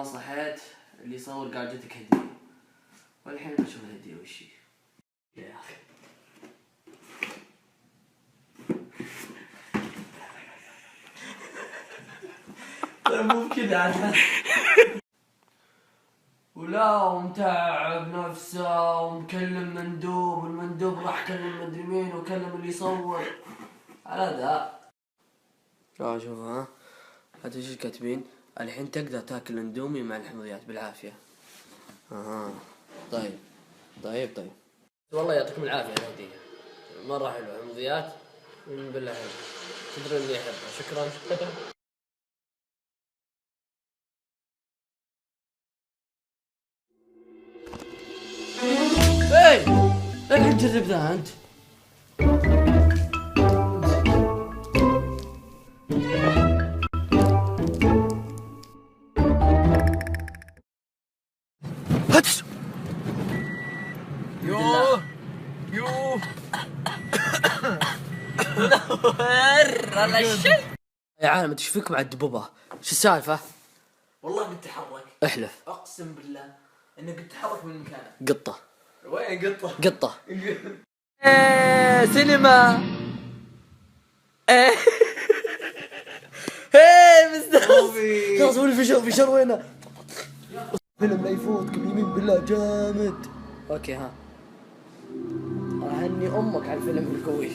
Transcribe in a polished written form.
ما صحيت اللي يصور قال جتك هدية، والحين بشوف الهدية وش هي. يا أخي مو بكذا عاد. ولا ومتعب نفسه ومكلم مندوب، والمندوب راح كلم مدري مين وكلم اللي يصور على ذا. شوف ها هذا ايش كاتبين؟ الحين تقدر تاكل اندومي مع الحمضيات بالعافية. طيب والله يعطيكم العافية. الهدية مرة حلوة، حمضيات بالله حلو، تدري اني احبها. شكرا. ايه الحين تجرب ذا انت. هتس يوه منور على الشيء يا عالم. انت ايش فيك مع الدبوبة؟ شو السالفة؟ والله قد تحرك، احلف. اقسم بالله انه قد تحرك من مكانه. قطة. وين قطة؟ قطة. سينما. مستانس. خلاص في شر وينه؟ فيلم لا يفوتكم يمين بالله جامد. اوكي ها اهني امك على الفيلم القوي.